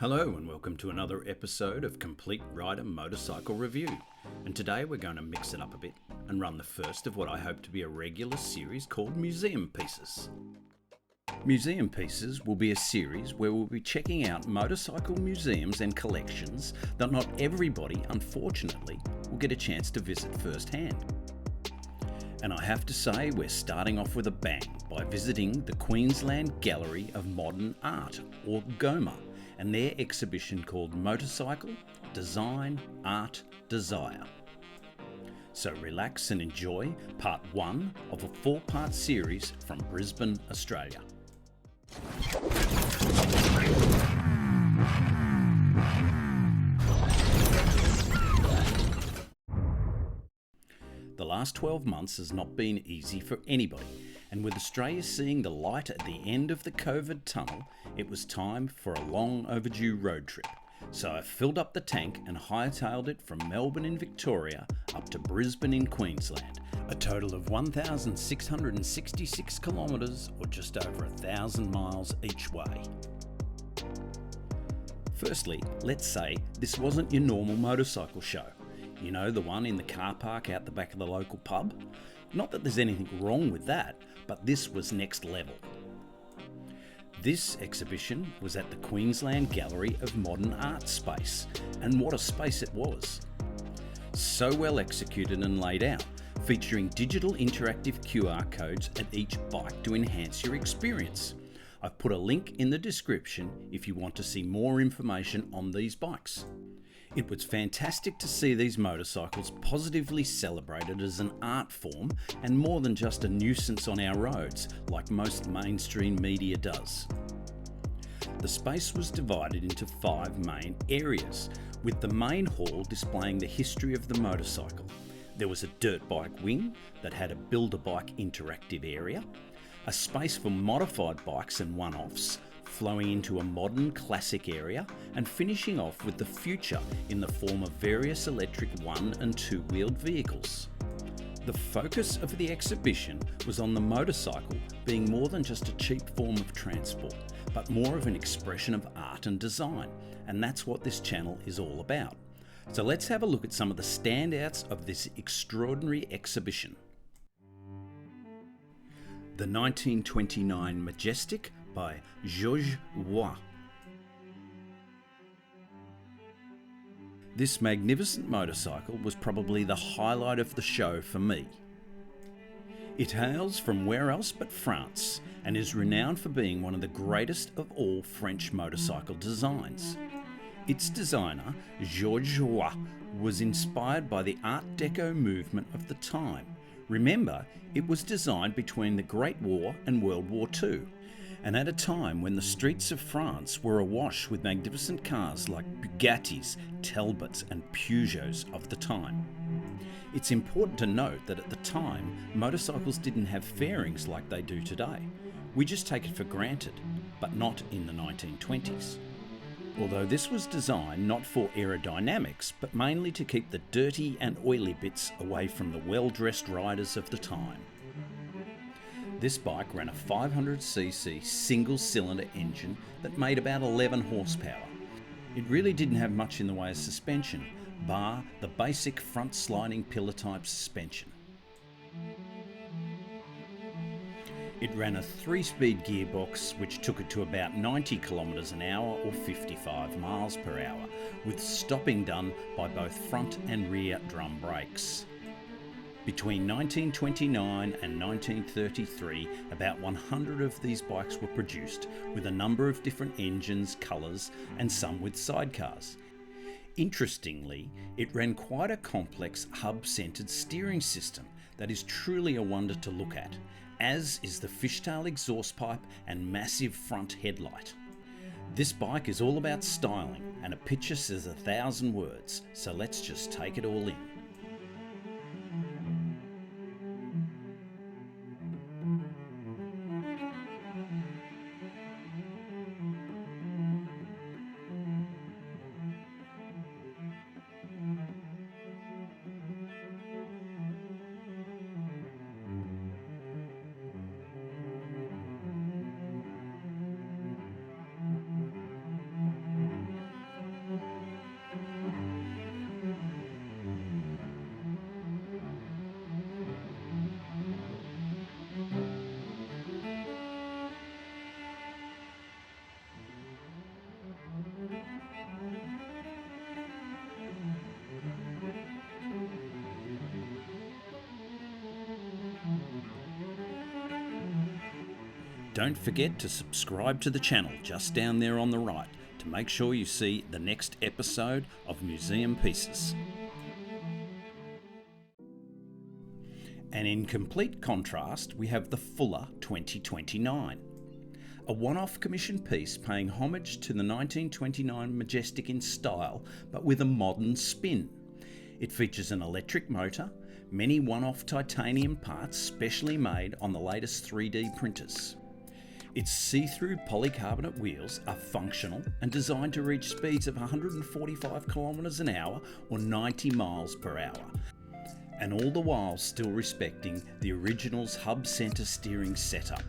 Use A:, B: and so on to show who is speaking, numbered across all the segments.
A: Hello and welcome to another episode of Complete Rider Motorcycle Review. And today we're going to mix it up a bit and run the first of what I hope to be a regular series called Museum Pieces. Museum Pieces will be a series where we'll be checking out motorcycle museums and collections that not everybody, unfortunately, will get a chance to visit firsthand. And I have to say we're starting off with a bang by visiting the Queensland Gallery of Modern Art, or GOMA, and their exhibition called Motorcycle, Design, Art, Desire. So relax and enjoy part one of a 4-part series from Brisbane, Australia. The last 12 months has not been easy for anybody, and with Australia seeing the light at the end of the COVID tunnel, it was time for a long overdue road trip. So I filled up the tank and hightailed it from Melbourne in Victoria up to Brisbane in Queensland, a total of 1,666 kilometres or just over 1,000 miles each way. Firstly, let's say this wasn't your normal motorcycle show. You know, the one in the car park out the back of the local pub? Not that there's anything wrong with that, but this was next level. This exhibition was at the Queensland Gallery of Modern Art Space, and what a space it was. So well executed and laid out, featuring digital interactive QR codes at each bike to enhance your experience. I've put a link in the description if you want to see more information on these bikes. It was fantastic to see these motorcycles positively celebrated as an art form and more than just a nuisance on our roads, like most mainstream media does. The space was divided into 5 main areas, with the main hall displaying the history of the motorcycle. There was a dirt bike wing that had a Build-A-Bike interactive area, a space for modified bikes and one-offs, flowing into a modern classic area, and finishing off with the future in the form of various electric 1- and 2-wheeled vehicles. The focus of the exhibition was on the motorcycle being more than just a cheap form of transport, but more of an expression of art and design, and that's what this channel is all about. So let's have a look at some of the standouts of this extraordinary exhibition. The 1929 Majestic by Georges Roy. This magnificent motorcycle was probably the highlight of the show for me. It hails from where else but France and is renowned for being one of the greatest of all French motorcycle designs. Its designer, Georges Roy, was inspired by the Art Deco movement of the time. Remember, it was designed between the Great War and World War II, and at a time when the streets of France were awash with magnificent cars like Bugattis, Talbots and Peugeots of the time. It's important to note that at the time, motorcycles didn't have fairings like they do today. We just take it for granted, but not in the 1920s. Although this was designed not for aerodynamics, but mainly to keep the dirty and oily bits away from the well-dressed riders of the time. This bike ran a 500cc single-cylinder engine that made about 11 horsepower. It really didn't have much in the way of suspension, bar the basic front sliding pillar type suspension. It ran a 3-speed gearbox which took it to about 90 kilometres an hour or 55 miles per hour, with stopping done by both front and rear drum brakes. Between 1929 and 1933, about 100 of these bikes were produced, with a number of different engines, colours, and some with sidecars. Interestingly, it ran quite a complex hub-centred steering system that is truly a wonder to look at, as is the fishtail exhaust pipe and massive front headlight. This bike is all about styling, and a picture says 1,000 words, so let's just take it all in. Don't forget to subscribe to the channel just down there on the right to make sure you see the next episode of Museum Pieces. And in complete contrast, we have the Fuller 2029, a one-off commission piece paying homage to the 1929 Majestic in style, but with a modern spin. It features an electric motor, many one-off titanium parts specially made on the latest 3D printers. Its see-through polycarbonate wheels are functional and designed to reach speeds of 145 kilometers an hour or 90 miles per hour, and all the while still respecting the original's hub centre steering setup.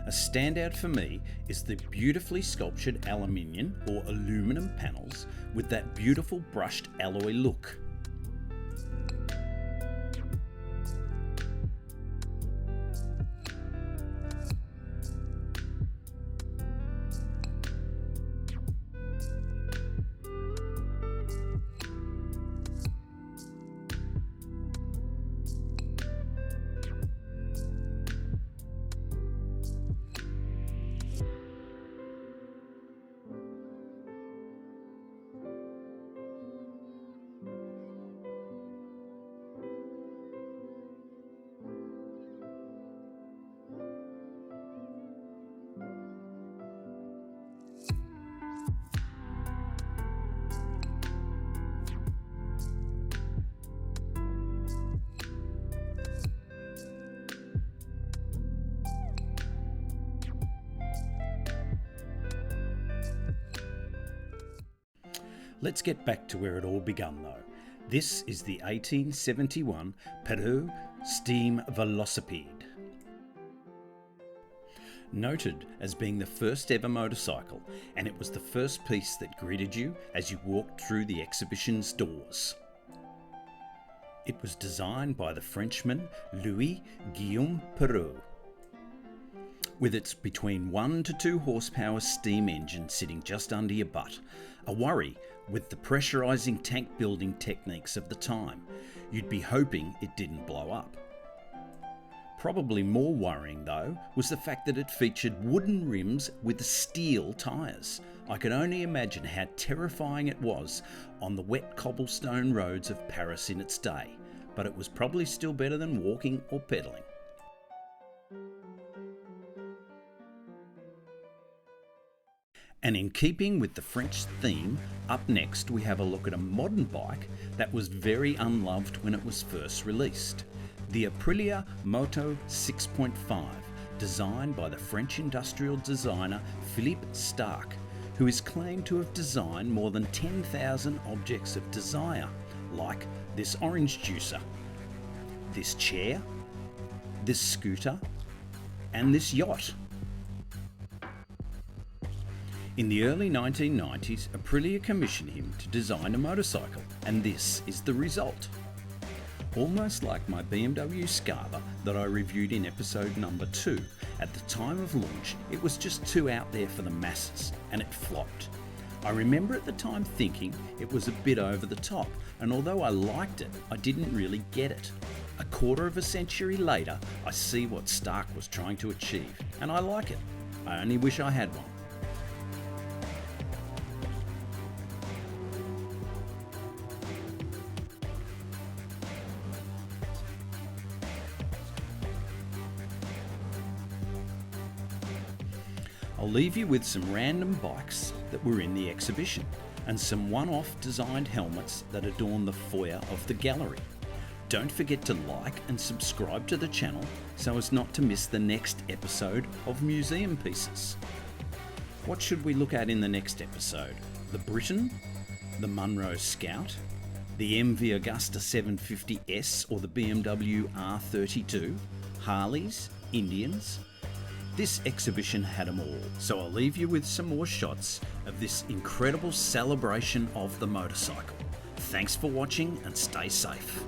A: A standout for me is the beautifully sculptured aluminium or aluminum panels with that beautiful brushed alloy look. Let's get back to where it all begun though. This is the 1871 Perreaux Steam Velocipede. Noted as being the first ever motorcycle, and it was the first piece that greeted you as you walked through the exhibition's doors. It was designed by the Frenchman Louis-Guillaume Perreaux, with its between 1 to 2 horsepower steam engine sitting just under your butt. A worry with the pressurising tank building techniques of the time. You'd be hoping it didn't blow up. Probably more worrying though was the fact that it featured wooden rims with steel tyres. I could only imagine how terrifying it was on the wet cobblestone roads of Paris in its day, but it was probably still better than walking or pedalling. And in keeping with the French theme, up next we have a look at a modern bike that was very unloved when it was first released. The Aprillia Moto 6.5, designed by the French industrial designer Philippe Stark, who is claimed to have designed more than 10,000 objects of desire, like this orange juicer, this chair, this scooter, and this yacht. In the early 1990s, Aprilia commissioned him to design a motorcycle, and this is the result. Almost like my BMW Scava that I reviewed in episode number 2, at the time of launch it was just too out there for the masses, and it flopped. I remember at the time thinking it was a bit over the top, and although I liked it, I didn't really get it. A quarter of a century later, I see what Stark was trying to achieve, and I like it. I only wish I had one. I'll leave you with some random bikes that were in the exhibition and some one-off designed helmets that adorn the foyer of the gallery. Don't forget to like and subscribe to the channel so as not to miss the next episode of Museum Pieces. What should we look at in the next episode? The Britten, the Munro Scout, the MV Augusta 750S or the BMW R32, Harleys, Indians. This exhibition had them all, so I'll leave you with some more shots of this incredible celebration of the motorcycle. Thanks for watching and stay safe.